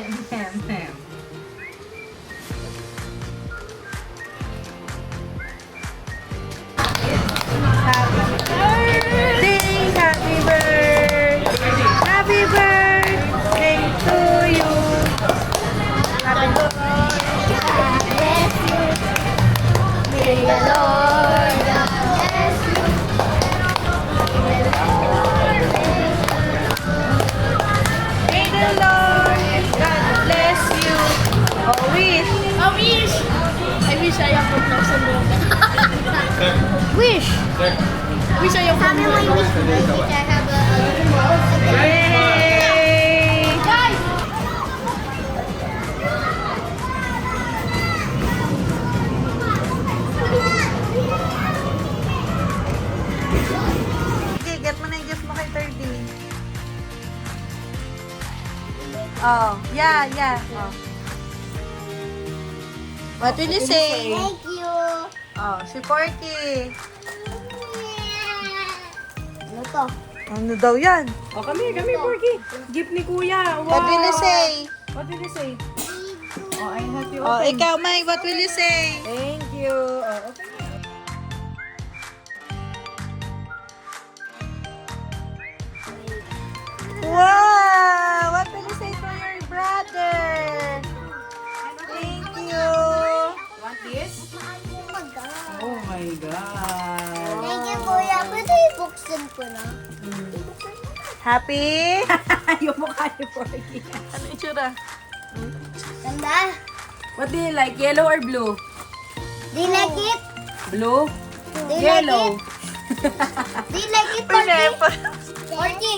Happy birthday! Happy birthday to you! Happy Bless you. May the Lord bless you. May the Lord God bless you. Oh, wish! A wish! I wish I have 1,000 dollars. Wish! Wish I have 1,000 dollars. Yay! Guys! Sige, get mo na yung gift mo kay 30. Oh, yeah. Oh. What will you say? Thank you. Oh, si Porky. Ano to? Ano daw yan? Oh, kami, Porky. Gift ni Kuya. Wow. What will you say? What did you say? Oh, I have you Oh, open. ikaw, Mike, what will you say? Thank you. Oh, open na. Wow! What will you say to your brother? Thank you. Want this? Oh my God. Thank you, Kuya. Pwede ibuksan ko na. Happy? Yung mukha ni Porky. Ano itsura? Ganda. What do you like? Yellow or blue? Do you like it? Blue? Do you Yellow. Do you like it, Porky? Pineapple. Porky,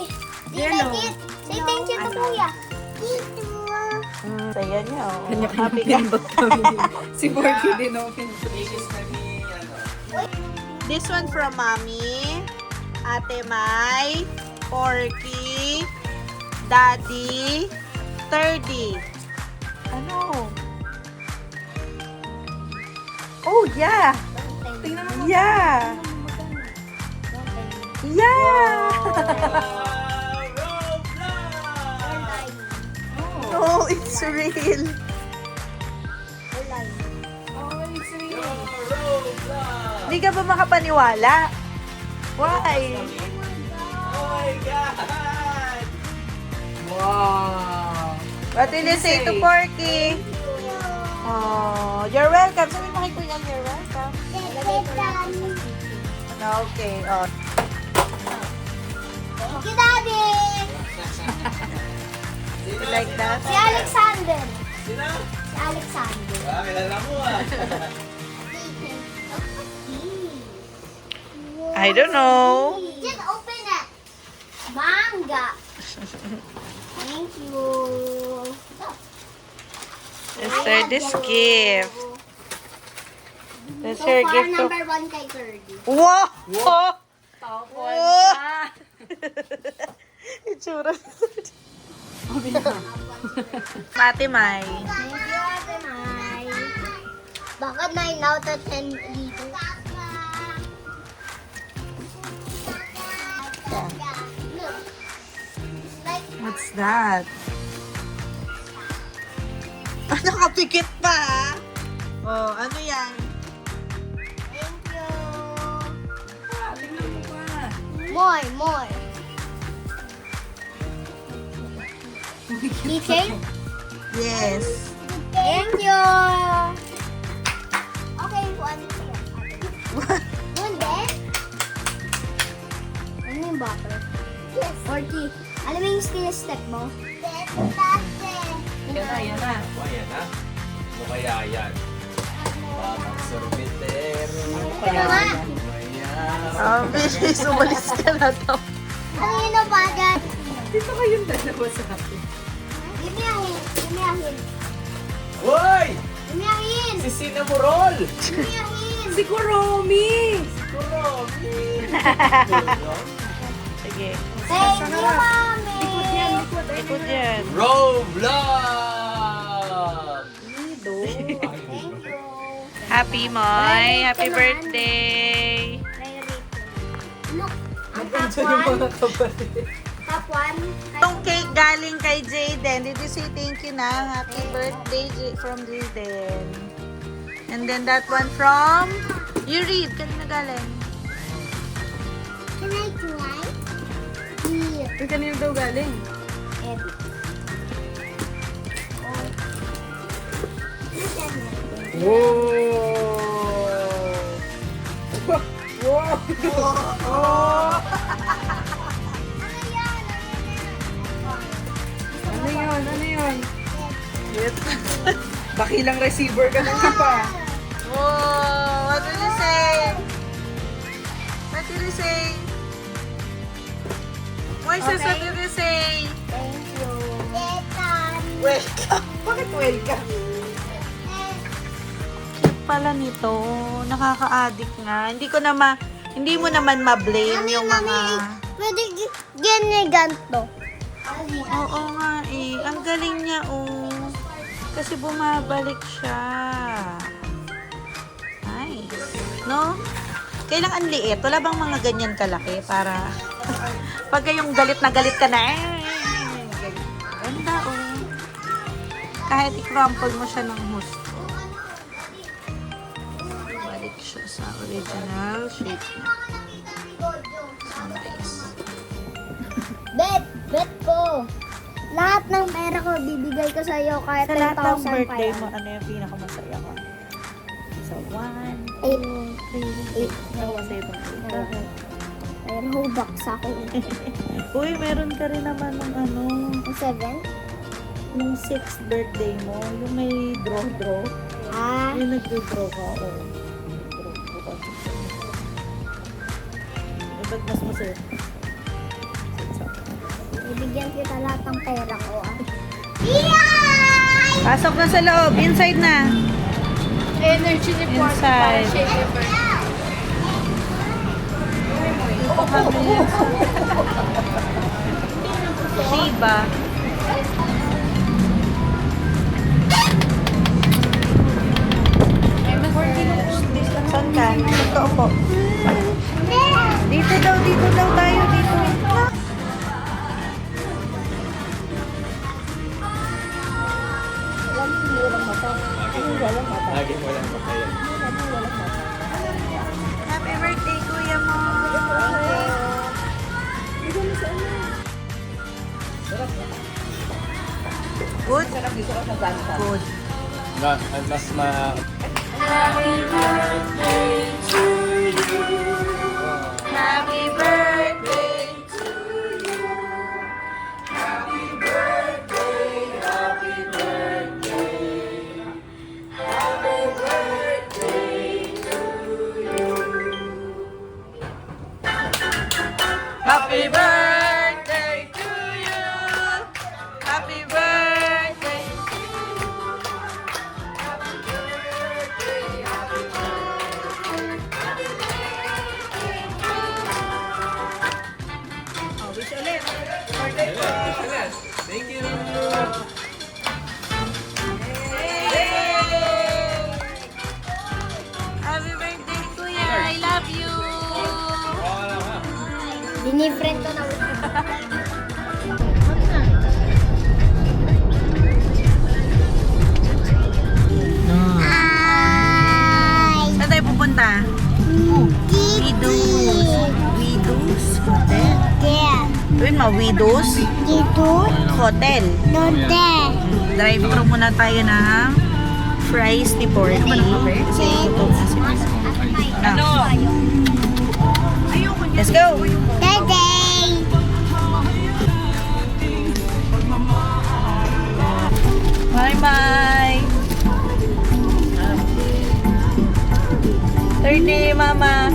do you Yellow. like it? Say thank you to Kuya. Thank you. Saya niya, oh. Kanya-kanya Happy ka. pinbot kami. Si Porky din open. This one from Mommy, Ate Mai, Porky, Daddy, 30. Ano? Oh, yeah. Tingnan mo. Yeah. Yeah. Oh, it's real. Oh, it's real. Hindi ka ba makapaniwala? Why? Wow. What will you say to Porky? Oh, you're welcome. Sabi mo kay Kuya, you're welcome. Okay. Oh. Thank you, Daddy. You like that? Si Alexander. Si Alexander. I don't know. Just open it. Manga. Thank you. Let's start this gift. That's So your far, gift to... number 1 kay Kirby. Wow! Oh! Top Oh! one siya. Itsura. Mati Mai. Thank you, Ate Mai. Bakit 9 out of 10 dito? What's that? Nakapikit pa, ah. Oh, ano yan? Thank you. Tingnan mo pa. More. Keychain? Yes. Thank you. Okay, one. One din? Ano yung bopper? Yes. 40. Alam mo yung skill step mo? Yes, Yan na, yan na. Ayan na. Ano kaya yan? Parang sorbetero. Ano nga? Ayan. Bilis, umalis ka na daw. Ano yun ang bagat? Dito kayong dalawa sa akin. Give me a hint. Give me a hint. Hoy! Give me a hint. Si Sinamurol! Give me a hint. Si Kuromi! Kuromi! Sige. Thank you, Mami. Ikot yan. Roblox! Thank you. Happy Moy. Happy birthday. Look, ang Nandiyan top yung one. mga kapatid. Top 1. Itong cake galing kay Jayden. Did you say thank you na? Happy birthday from Jayden. And then that one from... You read. Kanina galing. Can I try? Here. Yung kanina daw galing. Eddie. Ano yun? Ano yun? Dakilang receiver ka ng pa. Whoa! What did you say? What did you say? Moises, what did you say? Thank you. Tetan. Welcome. Bakit welcome? Pala nito, nakaka-addict nga. Hindi mo naman ma-blame yung mga... Pwede ginigan to. Oo nga eh. Ang galing niya oh. Kasi bumabalik siya. Nice. No? Kailangan liit. Wala bang mga ganyan kalaki para pag yung galit na galit ka na ganda oh. Kahit i-crumple mo siya ng husto. Balik siya sa original shape niya. So nice. Bet ko. Lahat ng pera ko bibigay ko sa iyo kahit Sa lahat ng 10,000 pa birthday yan. mo, ano yung pinakamasaya ko? So, 1, 8. 3, nawa sa ibang Ayun, hubak sa akin. Uy, meron ka rin naman ng ano, 7? nung 6th birthday mo, yung may draw. Ah. Yung nag-draw ka, o. Draw. Ba't mas masaya? Ibigyan kita lahat ng pera ko. Pasok na sa loob. Inside na. Energy report para Inside. siya i-birthday. Dito kami. Shiba. Saan ka? Ito po. Dito daw tayo. Dito. Lagi mo lang makaya. Happy birthday, Kuya mo. Good? Good. Mas ma... Happy birthday. Happy birthday to you. Happy birthday. Oh, wish ulit. Birthday po. Thank you! Happy birthday, Kuya. I love you. Dinifriend ko na. Saan tayo pupunta? Widows Hotel. Tuwin mo, Widows Hotel. Drive-thru muna tayo ng fries ni Porky. Kasi gutom na si Miss. Ano? Let's go! Bye-bye! Third day, Mama.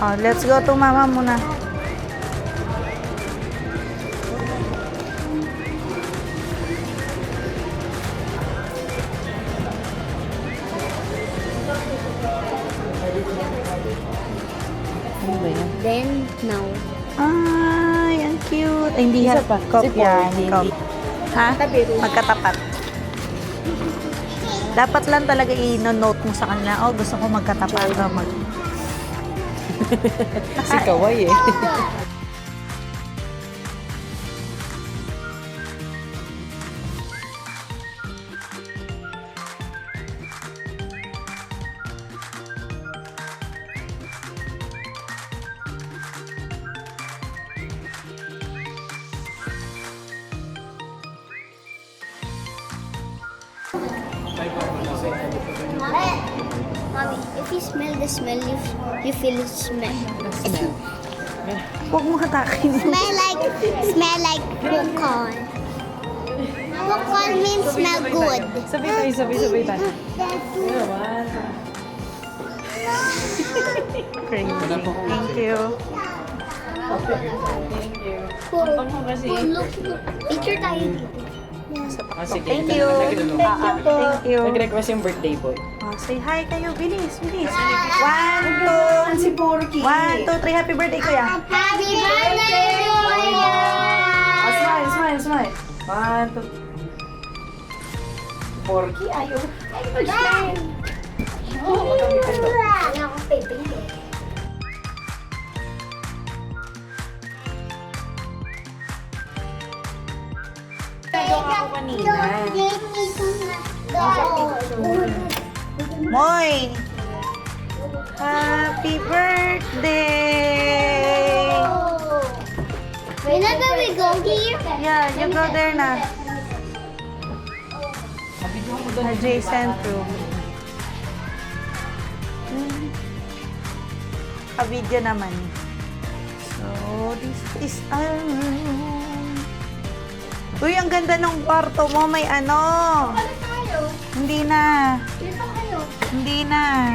Oh, let's go to mama muna. Ano ba yan? Then, now. Ay, ang cute. Ay, hindi Isa pa. Kopya. Si Hindi. Ha? Magkatapat. Dapat lang talaga i-note mo sa kanila, oh, gusto ko magkatapat. O Si Kawai eh. Mommy, if you smell the smell, you feel the smell. Huwag mo hatakin. Smell like popcorn. Popcorn means smell good. Sabay tayo. Thank you. Ako kasi. Look, picture tayo dito. Sige. Thank you. Thank you. Nag-request yung birthday boy. Oh, say hi kayo. Bilis, bilis. 1, 2. Si Porky. 1, 2, 3. Happy birthday, kuya. Happy birthday, Kuya! Smile. 1, 2. Porky, ayaw. Wala akong piping. Ako kanina. Moy! Happy birthday! When do we go here? Yeah, you go there na. Adjacent room. Ka-video naman. So, this is our room. Uy, ang ganda ng kwarto mo. May ano. Ano tayo? Hindi na. Dito kayo. Hindi na.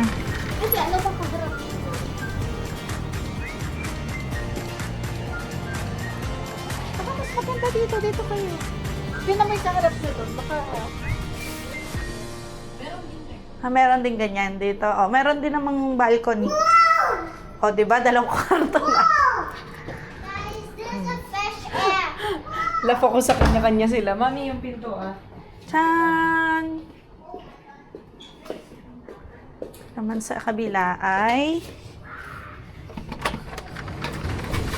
Kasi ano pa kaharap? Baka mas maganda dito. Dito kayo. Yun na may kaharap dito. Baka... meron din ganyan dito. Oh, meron din namang balcony. Oh, 'di ba? Dalawang kwarto na. Guys, there's a fresh air. Love ako sa kanya-kanya sila. Mami, yung pinto ah. Chan! Naman sa kabila ay...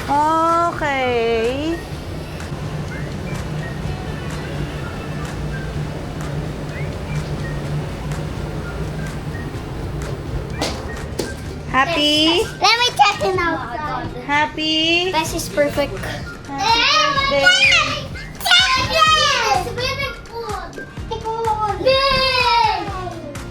Okay. Happy? Let me check it out. Happy? This is perfect. Happy birthday. Swimming pool.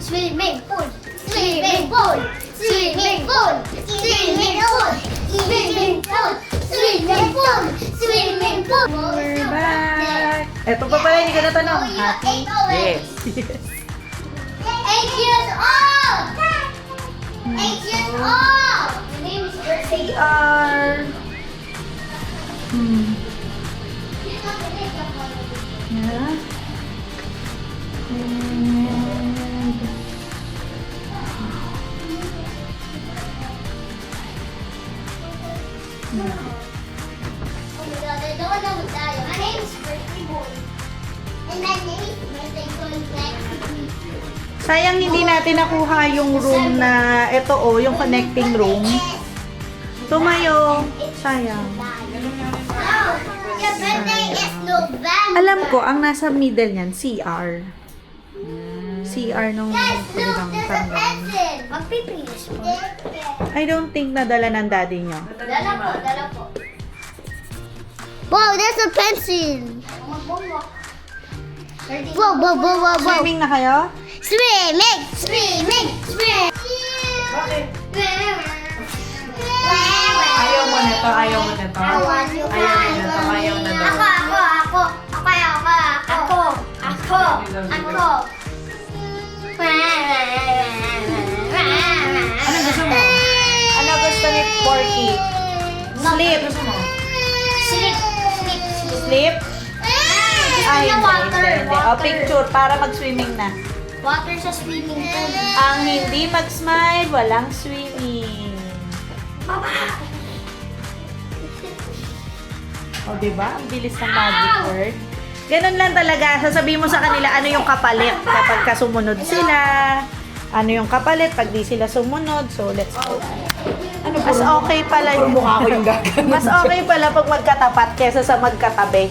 Swimming pool. Swimming pool. Swimming pool. Swimming pool. Swimming pool. Swimming pool. Swimming pool. We're back. Ito pa pala, hindi ko natanong. Happy? Yes. 8 years old. 8 years old. My name is Birthday. CR. Yeah. And... Oh my God, I don't know what that is. My name is Birthday Boy. And my name is Birthday Boy next to me. Sayang hindi natin nakuha yung room na ito oh, yung connecting room. Tumayo. Sayang. Oh, your birthday is November. Alam ko, ang nasa middle niyan, CR. CR nung Guys, look, kabilang there's a tanggal. pencil. Magpipilis mo. I don't think nadala ng daddy nyo. Dala po, dala po. Wow, there's a pencil. Wow, wow, wow, wow, wow. Swimming na kayo? Swimming, swimming, swimming. Bakit? Ayaw mo nito, ayaw mo nito. Ayaw mo nito, ayaw na daw. Ako. Ano gusto mo? Ano gusto ni Sleep. Sleep. Sleep. Sleep. Sleep? Ay, Gusto niya water. hindi. O, Water. picture para mag-swimming na. Water sa swimming pool. Ang hindi mag-smile, walang swimming. Baba! O, diba? Ang bilis ng magic word. Ganun lang talaga. Sasabihin mo sa kanila ano yung kapalit kapag sumunod sila. Ano yung kapalit pag di sila sumunod. So, let's go. Mas okay pala yun. Mukha ko yung gagano. Mas okay pala pag magkatapat kesa sa magkatabi.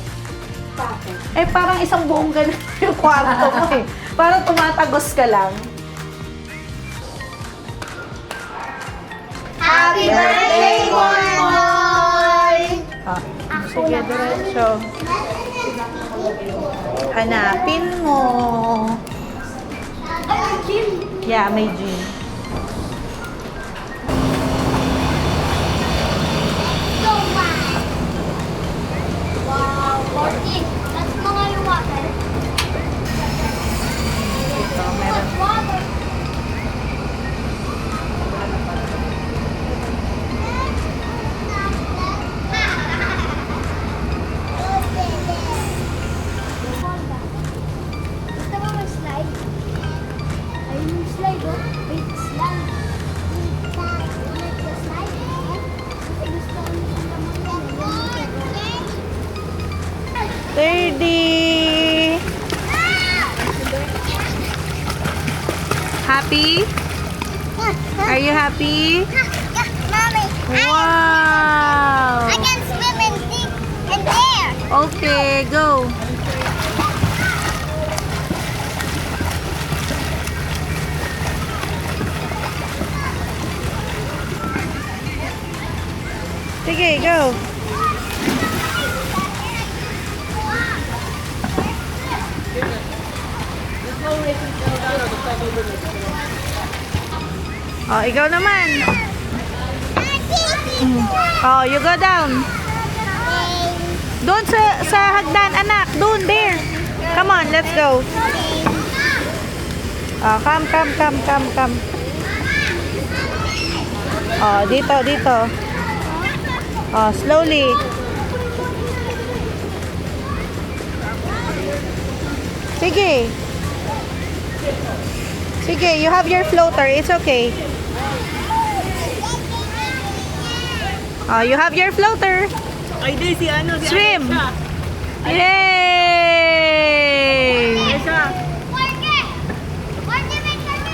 Eh, parang isang buong ganun yung kwarto mo eh. Parang tumatagos ka lang. Happy birthday, Boy! Ah, sige, diretso. Hanapin mo. Ay, Jim! Yeah, may gym. So bad! Wow, 14. That's mga yung water. Ito, meron. Water. Gusto mo mag-slide? Ayun yung slide, oh. Wait, slide. Like the slide, eh? Kasi gusto ko yung naman yun. 30. Happy? Are you happy? Mommy, Wow! I can swim in deep in there. Okay, go. Sige, go. Oh, ikaw naman. Oh, you go down. Doon sa hagdan, anak. Doon, there. Come on, let's go. Oh, come. Oh, dito. Oh, slowly. Sige. Sige, you have your floater. It's okay. Oh, you have your floater. Ay, di, si ano, si Swim. Alexa. Yay! Alexa, Porque may kami.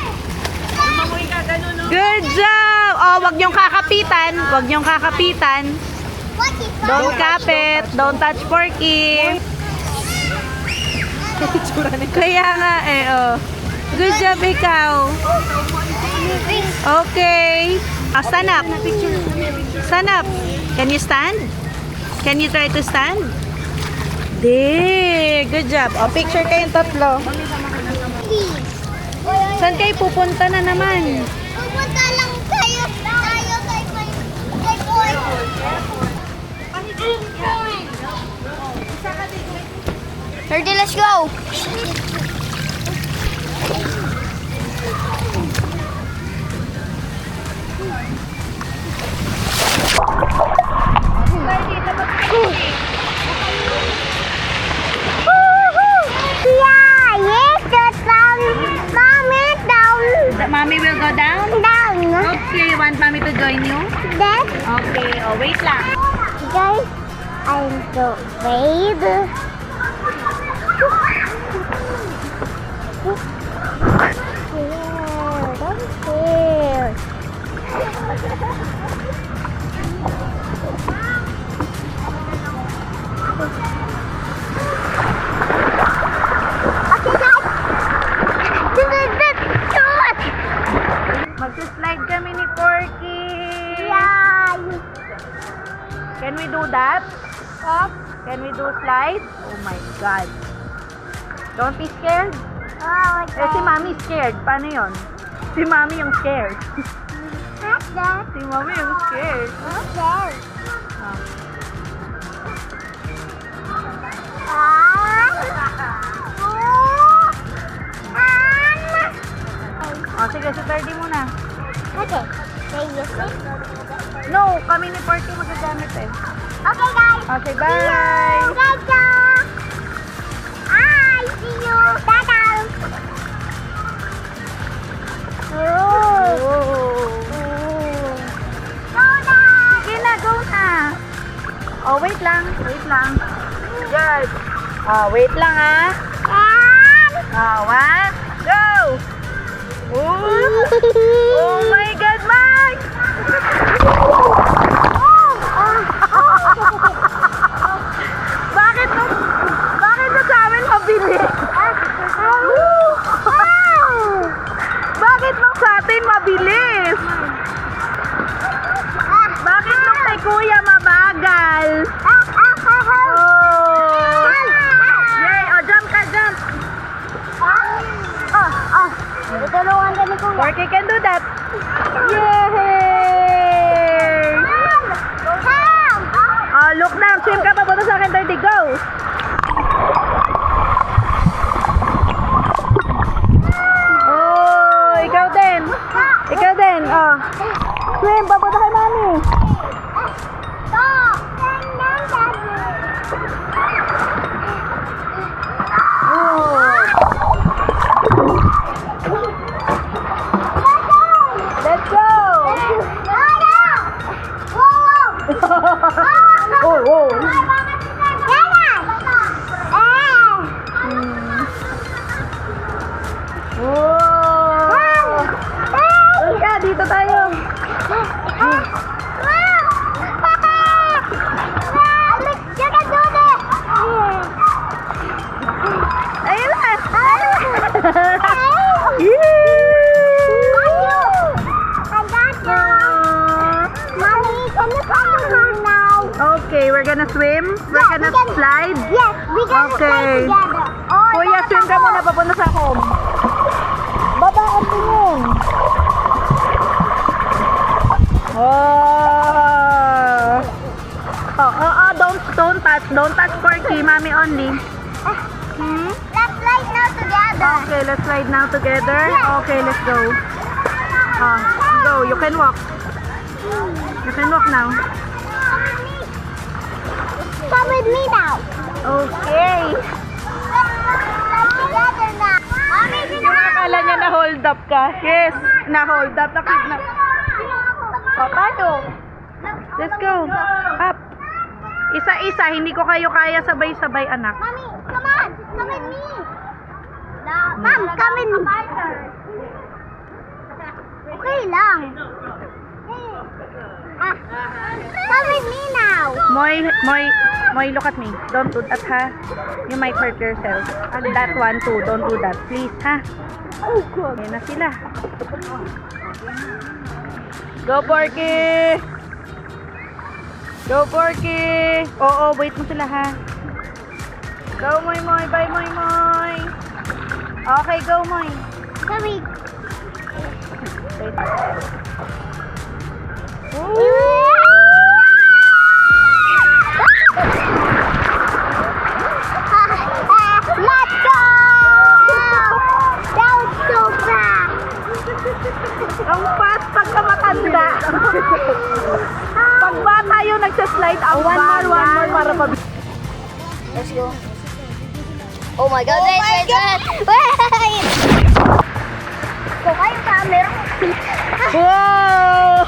lumangoy ka, ganun, no? Good job! Oh, wag niyong kakapitan. Wag niyong kakapitan. Don't cap it. Don't touch Porky. Kaya nga eh, oh. Good job, ikaw. Okay. Oh, stand up. Stand up. Can you stand? Can you try to stand? Good job. Oh, picture kayong tatlo. Saan kayo pupunta na naman? Pupunta lang tayo kay Boy. Thirty, let's go. Mommy will go down? Okay, you want mommy to join you? Okay, oh wait lang. Guys, I'm so afraid. Don't care. Mag-slide kami ni Porky. Yay! Can we do that? Can we do slide? Oh my God. Don't be scared. Oh, Eh, si Mommy scared. Paano yun? Si Mommy yung scared. Si Mommy yung scared. Okay. Oh, sige, si 30 muna. Okay. Say yes. No, kami ni Porky magagamit natin. Okay, guys. Okay, See bye! you. Tata. Hi. See you. Tata. Go na. Sige na, go na! Oh, wait lang. Wait lang. Good. Oh, wait lang ah. Oh, one, go! Oh my God, Max! Bakit mo sa amin mabilis? Bakit mo sa atin mabilis? Bakit nung kay kuya mabagal? Oh! Yay! Oh, jump ka, jump! Tutulungan ka ni Kuya. Porky can do that! Yay! Oh, look down. Swim ka papunta sa akin, 30. Go! Oh, ikaw din. Ikaw din. Oh. Swim papunta kay mami. Let's go! Oh, oh. Oh! Ka, dito tayo. Ayun na. Okay, we're gonna swim. We're gonna slide. Yes, we can Okay. slide together. Oh, Kuya, swim ka muna papunta sa home. Baba at tingin. Oh. Don't touch Porky, mommy only. Let's slide now together. Okay, let's slide now together. Okay, let's go. Go, you can walk. You can walk now. Come with me now. Okay. Let's slide together now. Mommy, Yung akala niya na hold up ka. Yes, na hold up. Oh, tayo. Let's go. Up. Isa-isa, hindi ko kayo kaya sabay-sabay, anak. Mommy, come on. Come with me. Mom, come with me. Okay lang. Come with me now. Moy, look at me. Don't do that, ha? You might hurt yourself. And that one too. Don't do that, please, ha? Oh, God. Ayan na sila. Go, Porky! Go, Porky! Oo, wait mo sila, ha? Go, Moy. Bye, Moy. Okay, go, Moy. Sorry. Wait. Let's go! That was so fast. Ang fast pagka matanda. Pag bata yung nagsaslide, ang one more para pabili. Let's go. Oh my God! Wait! Kung kayo camera. Wow!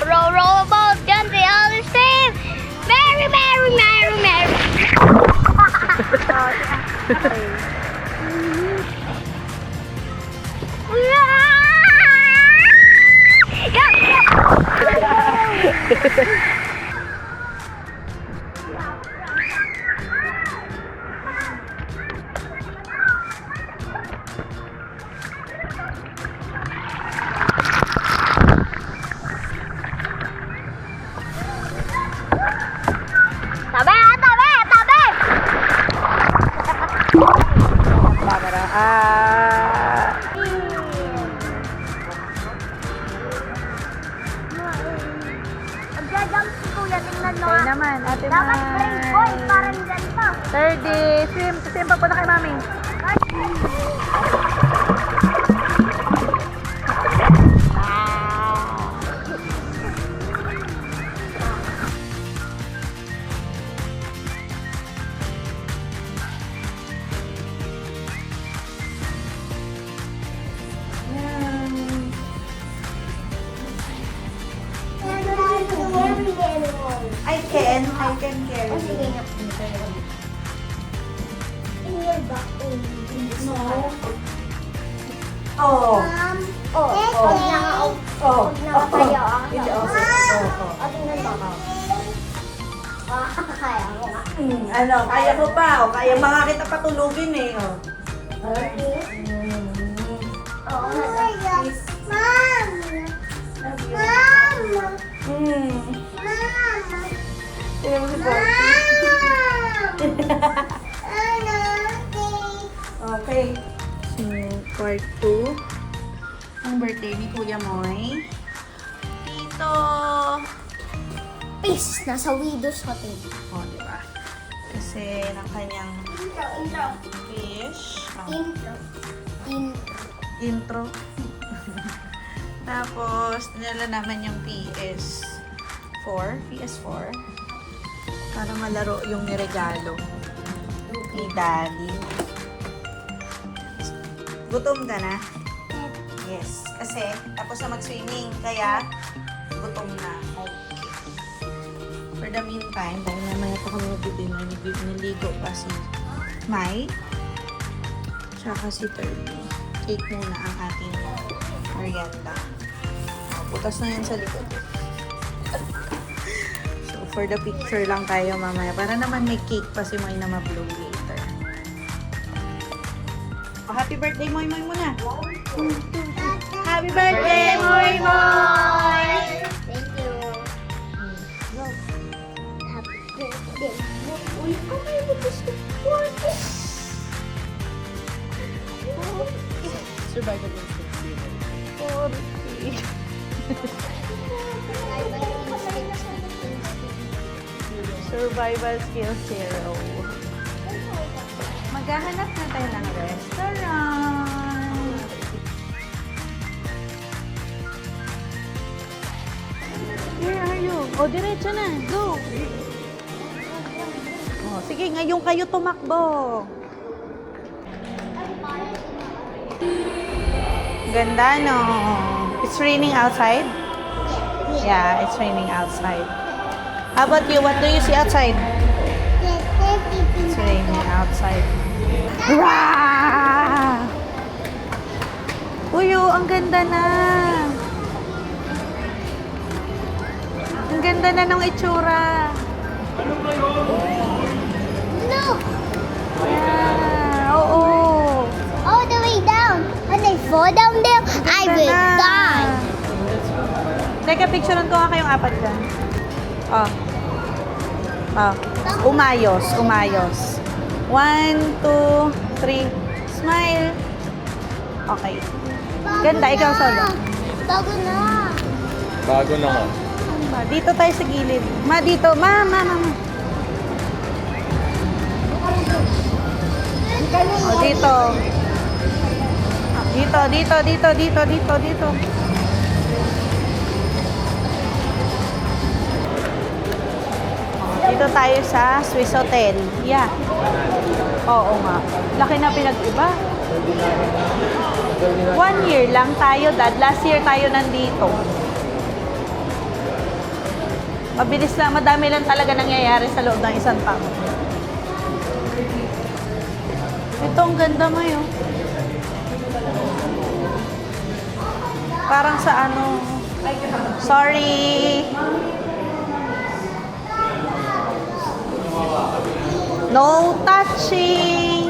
Roll boat, down the other side. Mary. Tabi! Camera. Magja-jump si Kuya, tingnan mo. Okay naman, ate Dapat break, boy, Mai. parang ganito. 30. Swim pa po na kay mami. I can carry. Oh, sige nga. In your back. No. Oh. Oh, pag naka-out. Oh. Pag nakatayo ako. Hindi, okay. Oh. Tingnan mo ako. Kaya mo nga. Ano, kaya ko pa. O, kaya mga kita patulugin eh. Oh. Oo nga. Mom! Mom! Tignan mo si Porky. Okay. So, part 2. Ang birthday ni Kuya Moy. Tito! Peace! Nasa Widow's Hotel. O, di ba? Kasi ng kanyang Intro. fish. Oh, Intro. intro. Tapos, dinala naman yung PS4 para malaro yung niregalo ni Daddy. Gutom ka na? Yes. Kasi, tapos na mag-swimming, kaya gutom na. Okay. For the meantime, dahil mamaya pa kami mag-dinner, niligo pa si Mai, tsaka si Turby. Cake muna ang ating merienda. Butas na yan sa likod. So, for the picture lang tayo mamaya. Para naman may cake pa si Moy na ma-blow later. Oh, happy birthday, Moy Moy muna. Happy birthday, Moy Moy! Thank you. Happy birthday. Uy, may butas ko. Survival instinct. Survival skill 0. Maghahanap na tayo ng restaurant. Where are you? O, diretso na. Go! O, sige, ngayon kayo tumakbo. Ganda, no? It's raining outside? Yeah, it's raining outside. How about you? What do you see outside? It's raining outside. Hurrah! Uy, oh, ang ganda na. Ang ganda na ng itsura. No! Yeah, oo. All the way down. When they fall down there, I Ganda will na. die. Teka, picturean ko nga kayong apat dyan. Oh. Oh. Umayos, umayos. 1, 2, 3. Smile. Okay. Ganda, ikaw solo. Bago na. Bago na nga. Dito tayo sa gilid. Ma, dito. Ma. Oh, dito. Dito. Dito tayo sa Swiss Hotel. Yeah. Oo nga. Laki na pinag-iba. 1 year lang tayo, Dad. Last year tayo nandito. Mabilis lang, madami lang talaga nangyayari sa loob ng isang taon. Ito, ang ganda mo yun. Parang sa ano... Sorry! No touching!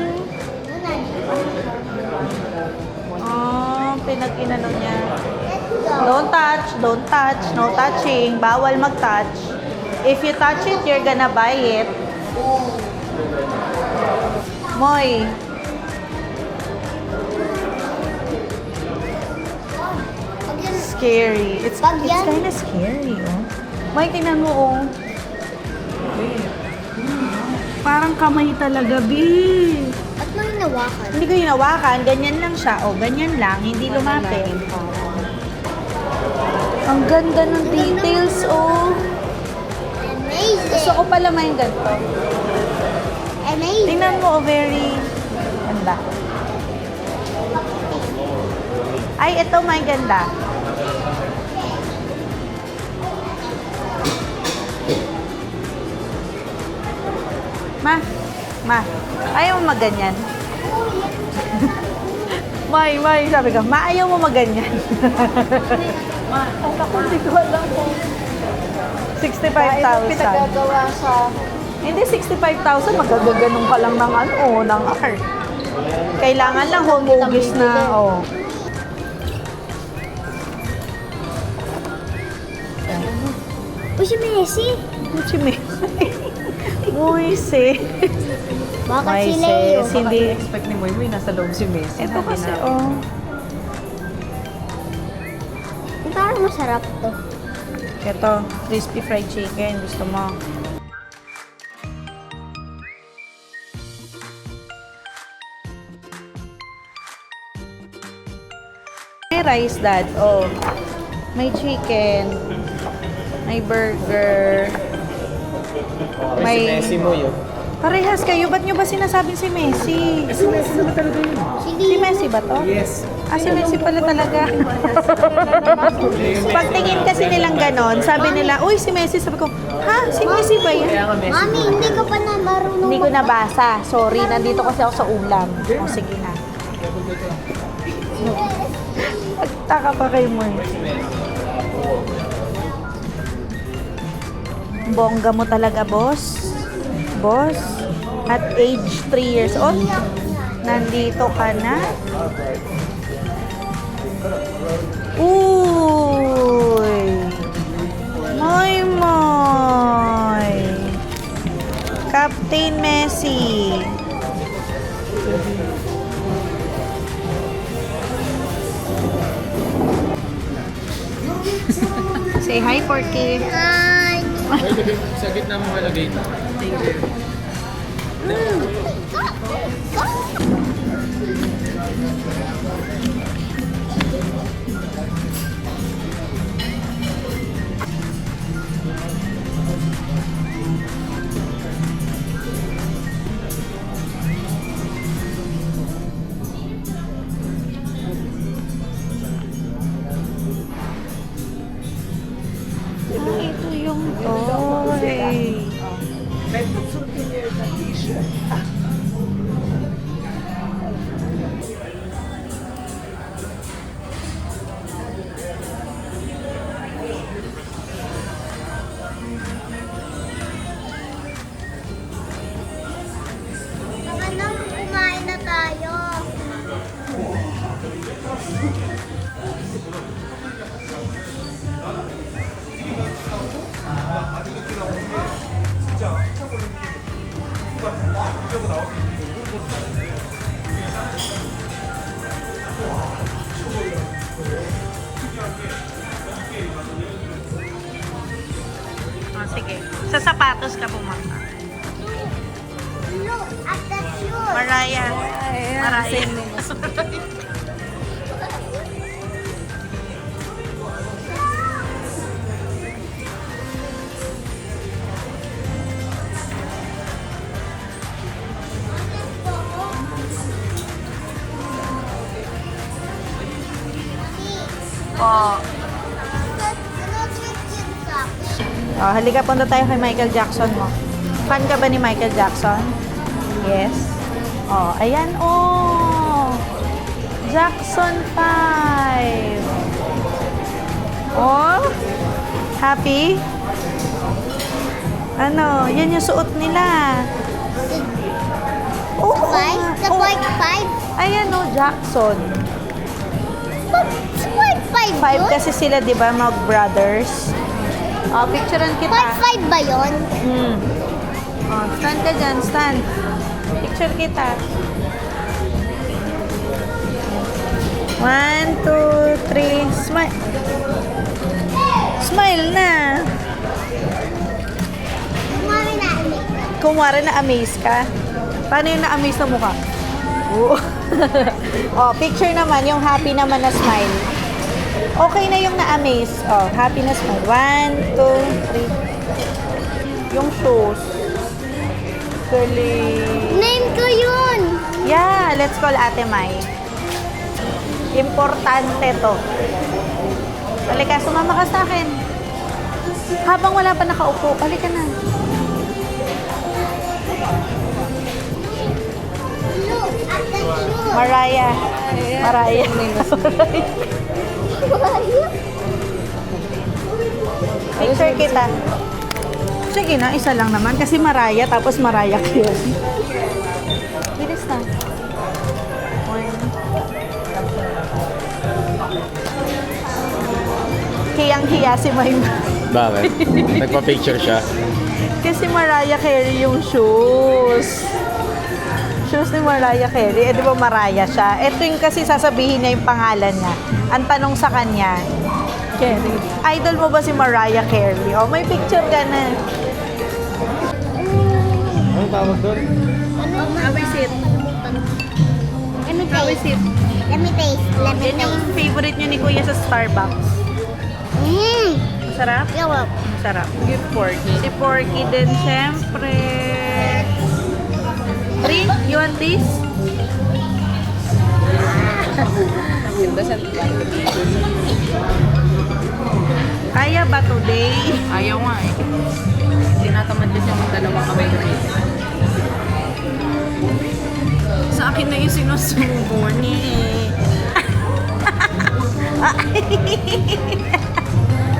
Oh, pinag-inano niya. Don't touch, no touching. Bawal mag-touch. If you touch it, you're gonna buy it. Moy. Scary. It's Pag yan- kind of scary, oh. Moy, tingnan mo, oh. Parang kamay talaga, B. At mo hinawakan. Hindi ko hinawakan. Ganyan lang siya. O, ganyan lang. Hindi lumapit. Ang ganda ng details, oh. Amazing. Gusto ko pala may ganito. Amazing. Tingnan mo, oh, very ganda. Ay, ito may ganda. Ma, ayaw mo maganyan. May, sabi ka, ma, ayaw mo maganyan. Ma, ako, hindi ko alam po. 65,000. Pinagagawa sa... Hindi, 65,000, magagaganong ka lang ng ng art. Kailangan lang humugis na, oh. Uy, si Messi. Si Messi. Moise. Bakit si Leo? Moises, hindi. Expect ni Moy Moy, nasa loob si Messi. Ito kasi, oh. Parang masarap to. Ito, crispy fried chicken. Gusto mo? May rice, Dad. Oh. May chicken. May burger. May si Messi mo yun. Parehas kayo. Ba't nyo ba sinasabing si Messi? Si Messi naman talaga yun. Si Messi ba to? Yes. Ah, si Messi pala talaga. Pagtingin kasi nilang ganon, sabi nila, uy, si Messi. Sabi ko, ha? Si Messi ba yan? Kaya nga Messi. Mami, hindi ka pa na marunong. Hindi ko nabasa. Sorry, nandito kasi ako sa ulam. O, sige na. Nagtaka pa kayo mo. Bongga mo talaga, boss. Boss, at age 3 years old, nandito ka na. Uy! Moy! Captain Messi. Say hi, Porky. Hi. Sa gitna mo malagay ito. Ah, ito yung toy. Ano, kumain na tayo. Ah, sige. Sa sapatos ka pumunta. Look at the shoes. Mariah. Mariah. Oh. Oh, halika, punta tayo kay Michael Jackson mo. Fan ka ba ni Michael Jackson? Yes. Oh, ayan, oh. Jackson 5. Oh. Happy? Ano, yan yung suot nila. Oh, The white five? ayan, oh, Jackson. It's white five 5 yun? kasi sila, di ba, mag-brothers? Oh, picturean kita. White five ba yun? Oh, stand ka dyan, stand. Picture kita. 1, 2, 3, smile. Smile na. Kumari na. Kumwari na amaze ka. Paano yung na-amaze na mukha? Oh. Oh, picture naman, yung happy naman na smile. Okay na yung na-amaze. Oh, happy na smile. 1, 2, 3. Yung shoes. Curly. Name ko yun. Yeah, let's call Ate Mai. Importante to. Halika, sumama ka sa akin. Habang wala pa nakaupo, halika na. Mariah. Mariah. Picture kita. Sige na, isa lang naman. Kasi Mariah, tapos Mariah Carey. Bilis na. Hiyang-hiya si Mayma. Bakit? Nagpa-picture siya. Kasi Mariah Carey yung shoes. Shoes ni Mariah Carey. Eh, di ba Mariah siya? Ito yung kasi sasabihin niya yung pangalan niya. Ang tanong sa kanya, Carey. Idol mo ba si Mariah Carey? O, may picture ka na. Anong tawag doon? How is it? Let me How is taste. it? Let me taste. Let me Yan yung taste. favorite niya ni Kuya sa Starbucks. Masarap? Yup. Masarap. Good Porky. Si Porky din, syempre. 3? You want this? Kaya ba today? Ayaw nga eh. Tinatamad din siyang dalawang kamay ko. Sa akin na yung sinusubo niya.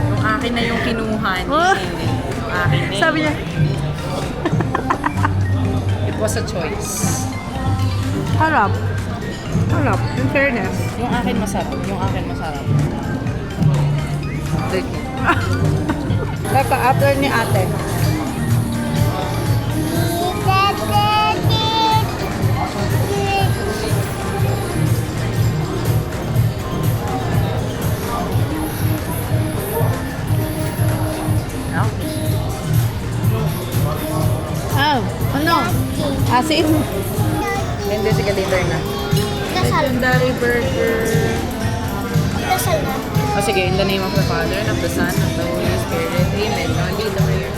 Yung akin na yung kinuha niya. Yung akin na. Sabi niya, It was a choice. harap. Harap, in fairness. Yung akin masarap. Yung akin masarap. Like, Teka, after ni ate. Oh, ano? Asin? hindi, sige, later na. Dasal. Legendary burger. Dasal na. O sige, in the name of the Father, and of the Son, and of the Holy Spirit. Amen. No, lead the prayer.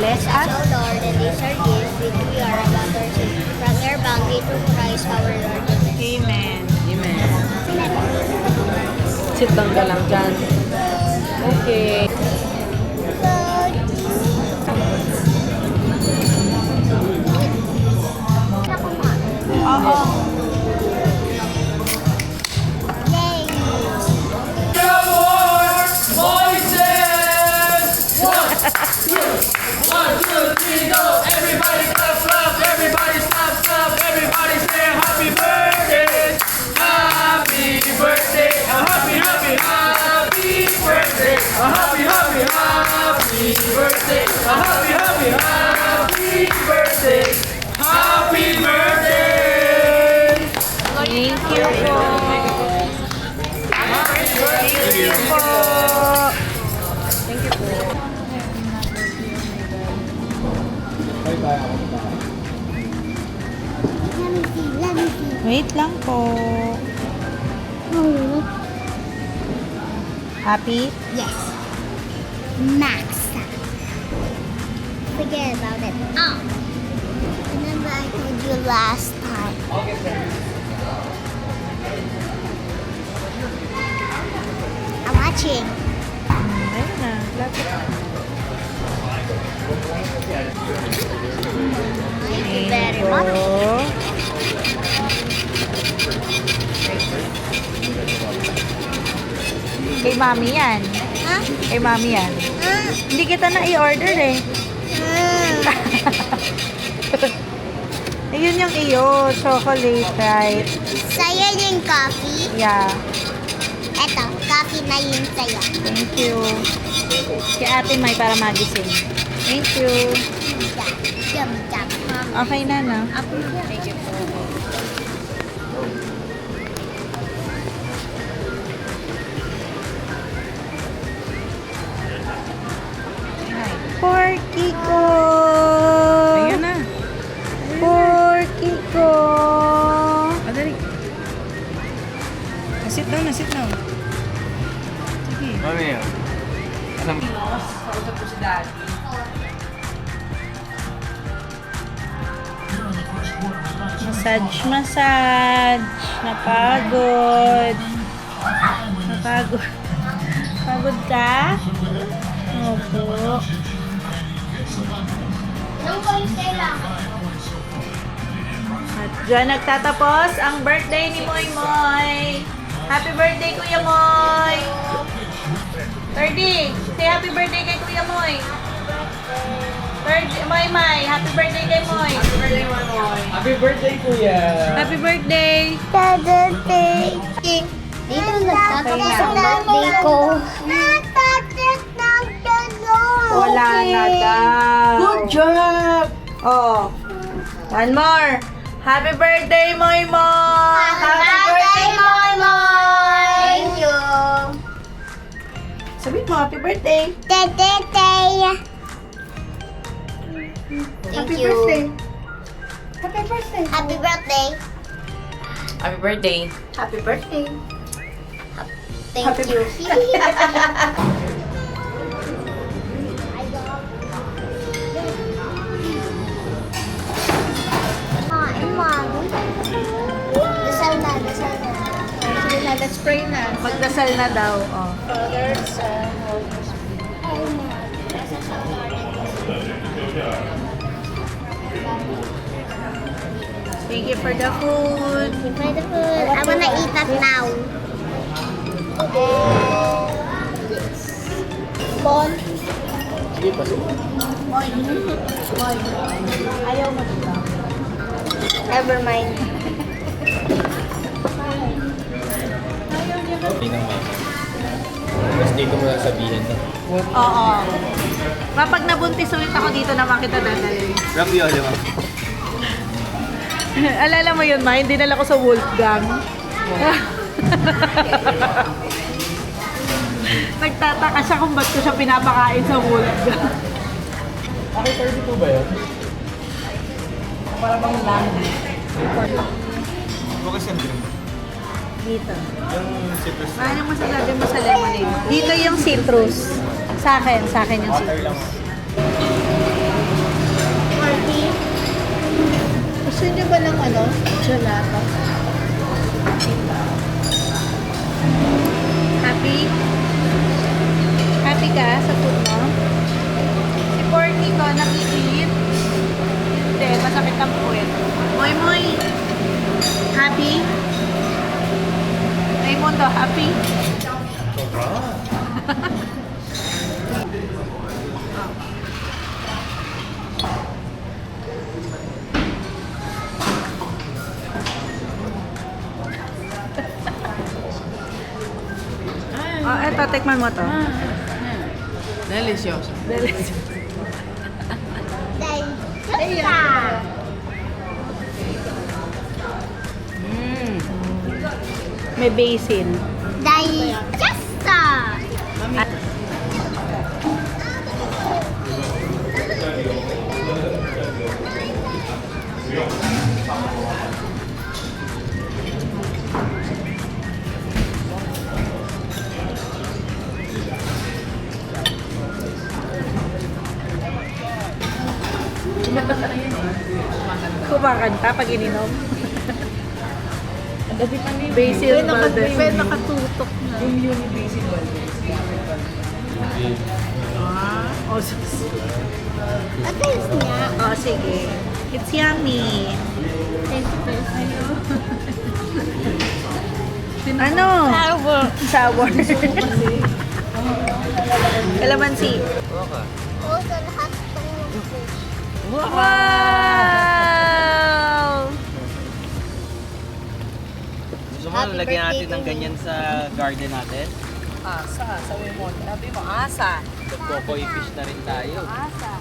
Bless us. O Lord, and these are gifts which we are about to receive from your bounty through Christ our Lord. Amen. Amen. Sit down ka lang dyan. Okay. Oo. Yay! Thank you po. Thank you po. Thank you po. Let me see. Let me see. Wait lang po. Oh. Happy? Yes. Max. Forget about it. Oh. Remember I told you last time. I'm watching. Ayun na. Lapit na. Thank you very much. Kay mami yan. Ha? Kay mami yan. Ah. Hindi kita na i-order eh. Ayun yung iyo. Chocolate, right? Sa'yo yung coffee. Yeah. Eto, coffee na yun sa'yo. Thank you. Si ate May para magising. Thank you. Jump, jump. Okay na na. Thank you po. Porky ko! Ayun na. Porky ko! Madali. Sit down na, sit down. Sige. Ano yan? Kausap ko si Daddy. Massage, massage. Napagod. Napagod. Pagod ka? Opo. Ilang points kailangan? Diyan nagtatapos ang birthday ni Moy Moy. Happy birthday, Kuya Moy! 30, say happy birthday kay Kuya Moy. Moy Moy, happy birthday kay Moy. Happy birthday, kuya! Happy birthday! Dito nagtatapos ang birthday ko. Wala na daw. Good job! Oh. One more. Happy birthday, Moy Moy! Happy birthday, Moy! Thank you. Sabi mo, happy birthday. Thank you. Happy birthday. Happy birthday. Happy birthday. Happy birthday. Thank you. Dasal na, dasal na. Sige na, let's pray na. Magdasal na daw. Oh. Father, Son, Holy Spirit. Thank you for the food. Try the food. I wanna eat that now. Bon. Sige pa, sige. Ayaw mo dito. Never mind. Okay naman. Tapos dito mo sasabihin na. Oo. Kapag nabuntis ulit ako dito naman kita dadalhin. Ravioli, ma'am. Alala mo yun, Ma? Hindi nala ko sa Wolfgang. Nagtataka siya kung ba't ko siya pinapakain sa Wolfgang. Okay, 32 ba yun? Para bang lang. Focus yung drink. Dito. Yung citrus. Paano mo sasabi mo sa lemonade? Dito yung citrus. Sa akin yung Water citrus. lang. Party. Gusto niyo ba ng gelato? Happy? Happy ka sa food mo? Si Porky ko, nag-eat. Hindi, masakit ang puwet. Moy Moy! Happy? Raymundo, happy? Oh, eto, tikman mo to. Delicious. May basin. Digesta. Kumakanta pag ininom. Basil Valdez. May nakatutok na. Yung Basil Valdez. Oh, Taste niya. oh, sige. It's yummy. Ano? Sour. Kalamansi. Also, lahat itong Wow! Gusto mo, Happy lagyan birthday natin ng to me. ganyan sa garden natin? Asa, sabi mo. Sabi mo, asa. Nagko-koi fish na rin tayo. Asa.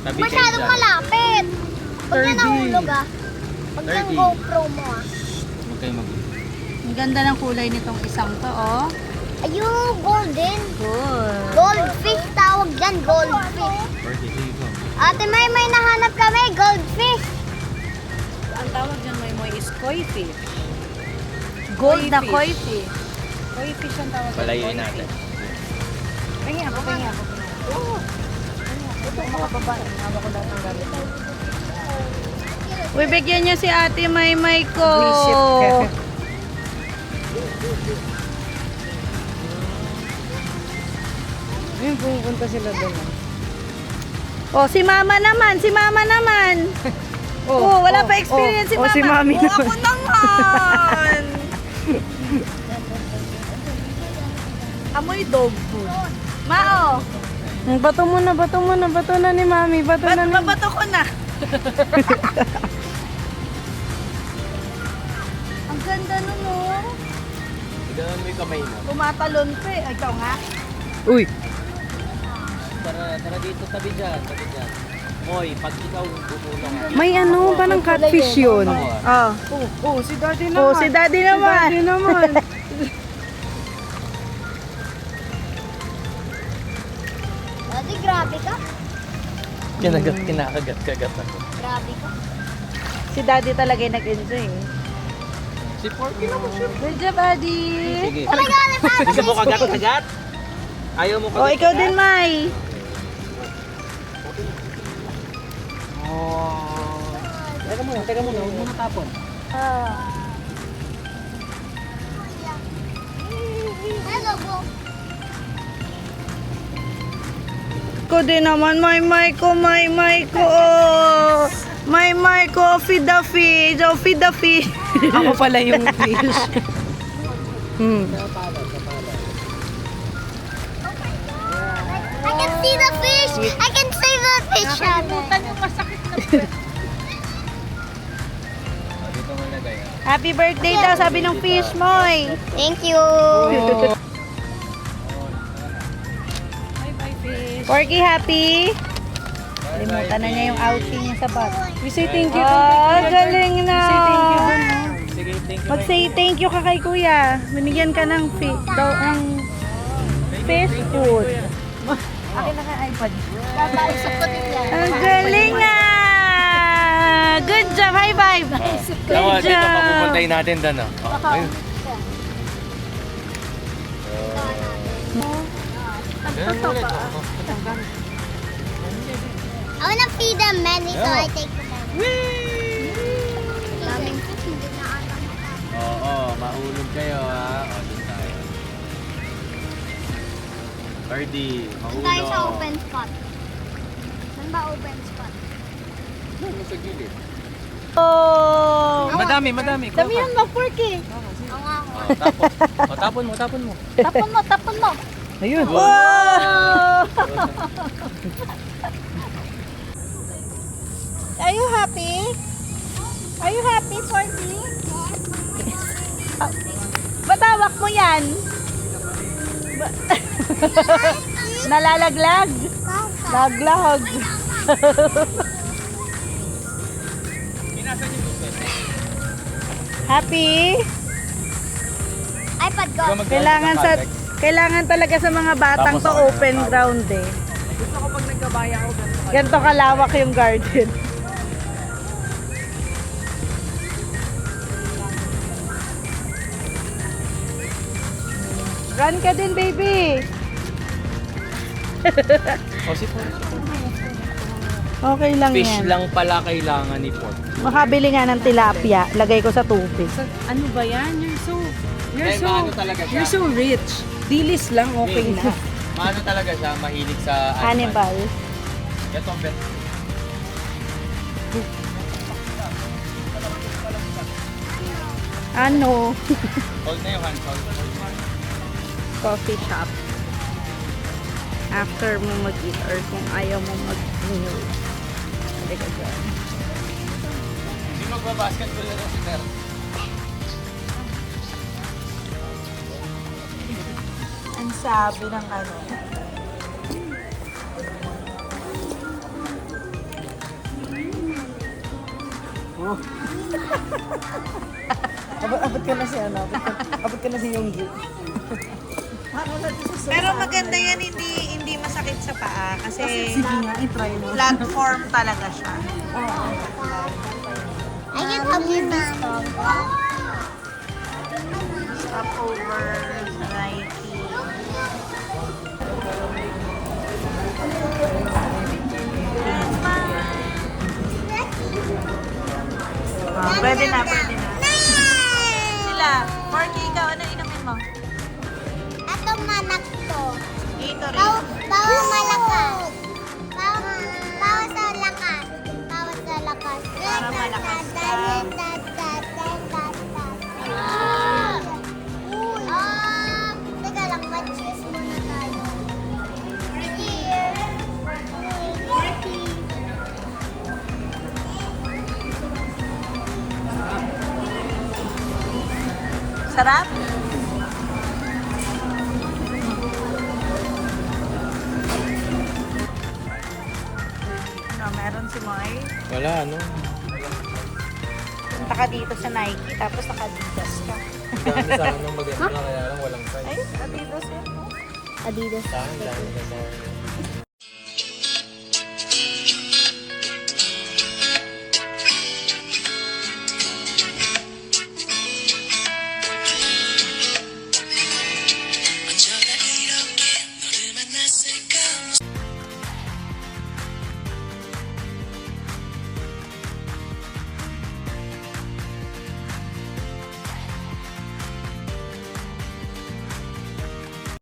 Tabi kayo Masyadong dyan. malapit. Huwag niya nahulog ah. Huwag niyang 30. GoPro mo ah. Huwag kayo mag- Ang ganda ng kulay nitong isang to, oh. Ayun, golden. Good. Goldfish tawag dyan, goldfish. Birthday, sige ko. Ate may nahanap kami, goldfish. Ang tawag dyan Moy is koi fish. Gold na koi fish. Koi fish ang tawag. Palayuin natin. Pahingi ako. Ito, mga babae. Hawak ko lahat ng gamit. Uy, bigyan niyo si Ate Maymay ko. Ayun, pumunta sila doon. Oh, si Mama naman. Oh, wala pa experience si Mama. si Mami Oh, ako naman. Amoy dog food. Mao, Bato mo na, bato mo na, bato na ni Mami, bato na ni... babato ko na. Ang ganda nun, oh. Ganun mo yung kamay mo. Tumatalon pa eh. Ikaw nga. Uy, Tara dito, tabi dyan. Moy, pag ikaw bumulong. may ano ba ng catfish yun? Oh. Oh, si Daddy Oh, si Daddy naman. Si Daddy naman. Daddy, grabe ka. Kinakagat ako. Grabe ka. Si Daddy talaga yung nag-enjoy. eh. Si Porky naman siya. Good job, Daddy. Sige. Oh my God, I'm happy. Gusto mo kagat-kagat? Ayaw mo Oh, ikaw din, Mai. Teka muna, huwag mo natapon. Hello, bro. Ko din naman, may ko. Oh. May ko, feed the fish. Oh, feed the fish. Ako pala yung fish. I can see the fish. I can see the fish. Dito mo lagay. Happy birthday daw, sabi ng fish, Moy. Thank you. Porky, happy? Limutan na niya yung outing niya sa bag. We say thank you. Oh, galing na. Sige, thank you. Mag-say thank you ka kay Kuya. Binigyan ka ng fish food. Akin na ka iPad. Babausap ko din yan. Ang galing na! Good job! High five! Tawa, Good dito job! papupuntahin natin doon. Ayun. Ganun mo ulit. I wanna feed them many, so I take them many. Daming fish, hindi na ata makakain. Oo, mahulog kayo ha. O, doon tayo. Birdie, mahulog. Tayo sa open spot. Saan ba open spot? Doon sa gilid. Oh! Madami. Dami yan mo, Porky. Oo nga ako. Tapon mo. Tapon mo. Ayun. Wow! Are you happy? Are you happy, Porky? Ba't hawak mo yan? Nalalaglag? Laglag. Happy? iPad go. Kailangan talaga sa mga batang to open ground eh. Gusto ko pag nagkabaya ako, Ganto kalawak yung garden. Run ka din, baby. O, si Porky. Okay lang Fish yan. lang pala kailangan ni Porky. Makabili nga ng tilapia. Lagay ko sa tubig. ano ba yan? Dahil maano talaga siya. You're so rich. Dilis lang, okay na. Maano talaga siya, mahilig sa Hannibal. Ito ang bet. Ano? Hold na yung hand. Hold. Coffee shop. After mo mag-eat or kung ayaw mo mag-meal. Hindi ka dyan. Hindi magbabasketball na si Ter. Ang sabi ng ano. Abot ka na si ano, abot ka na si Yonggi. Pero maganda yan, hindi masakit sa paa kasi Sige nga, i-try mo. platform talaga siya. I can help you this dog. Stop over sa Nike. Pwede na. Sila, Porky, ikaw, ano inumin mo? Atong manak to. Gatorade. Bawa malakas. Bawa sa lakas. Bawa sa lakas. Para malakas ka. Teka lang, mag-cheers muna tayo. Cheers! Sarap? No, meron si Moy. Wala, ano? Punta ka dito sa Nike, tapos naka-Adidas ka. Ang dami sa akin ng maganda, kaya lang walang size. Ay, Adidas yun. Adidas. Sa akin, dami na sa